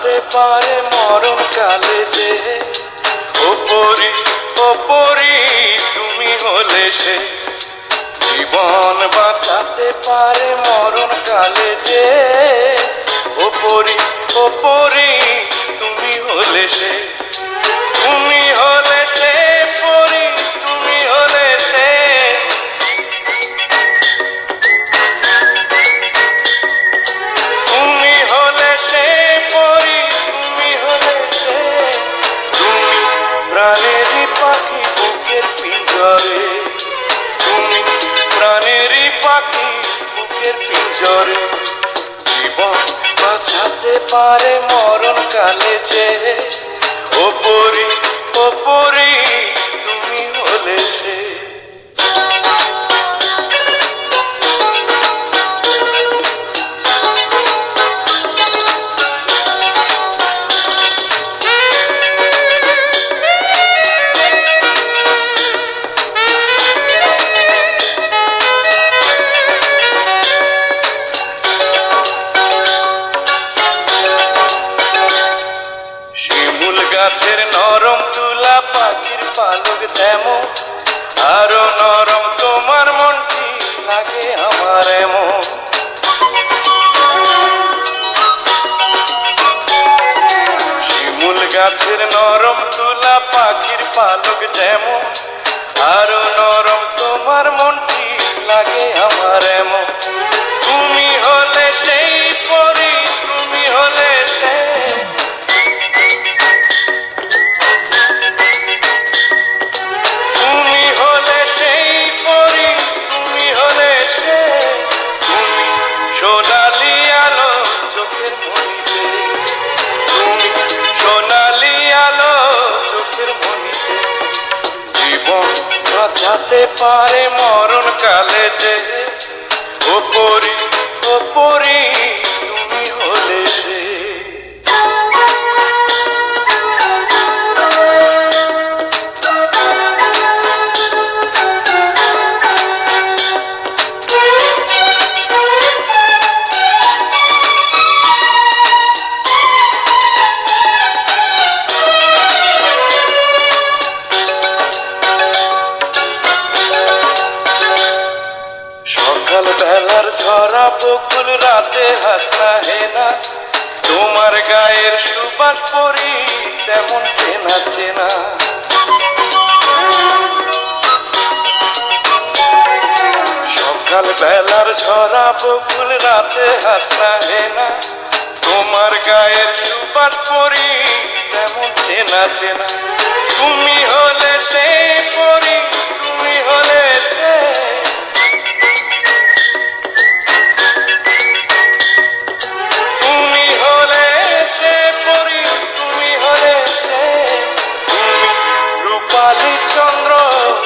বাঁচাতে পারে মরণ কালে যে। ওপরি ওপরি তুমি হলে সে, জীবন বাঁচাতে পারে মরণ কালে যে। ওপরি ওপরি তুমি হলে সে, তুমি হলে সে পরি, তুমি হলে সে। তুমি হলে সে পরি, তুমি হলে সে। তুমি প্রাণেরই পাখি বুকের পিঞ্জরে, তুমি প্রাণেরই পাখি বুকের পিঞ্জরে। জীবন বাঁচাতে পারে মরণ কালে যে। ওপরি ওপরি তুমি হলে সে। গাছের নরম তুলা পাখির পালক যেমন, আরো নরম তোমার মনটি লাগে আমার এমন। শিমুল গাছের নরম তুলা পাখির পালক যেমন, আরো নরম তোমার মনটি লাগে আমার এমন। তুমি হলে সেই পরি, তুমি হলে সে। সোনালি আলো চোখের মনিতে, তুমি সোনালি আলো চোখের মনিতে। জীবন বাঁচাতে পারে মরণ কালে যে। ওপরি ওপরি তুমি হলে সে। সকাল বেলার ঝরা বকুল রাতে হাসনা হেনা, তোমার গায়ের সুবাস পরি তেমন চেনা চেনা। সকাল বেলার ঝরা বকুল রাতে হাসনা হেনা, তোমার গায়ের সুবাস পরি তেমন চেনা চেনা। তুমি হলে সেই পরি, তুমি হলে সে।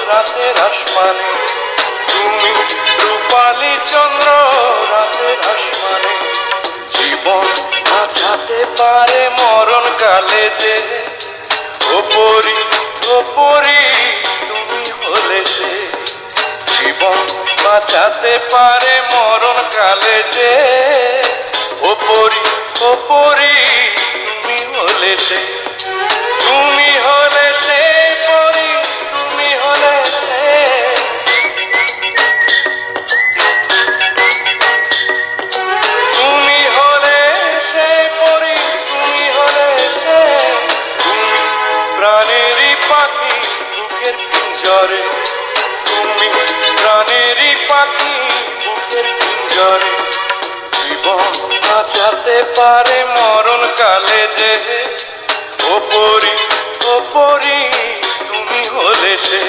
রাতের আসমানে, তুমি রূপালী চন্দ্র রাতের আসমানে। জীবন বাঁচাতে পারে মরণ কালে যে। ওপরি ওপরি তুমি হলে সে, জীবন বাঁচাতে পারে মরণ কালে যে। ওপরি ওপরি তুমি হলে সে, তুমি হলে সে পরি, তুমি হলে সে। তুমি হলে সে পরি, তুমি হলে সে। তুমি প্রাণেরই পাখি বুকের পিঞ্জরে, তুমি প্রাণেরই পাখি বুকের পিঞ্জরে। জীবন বাঁচাতে পারে মরণ কালে যে। ওপরি ওপরি তুমি হলে সে।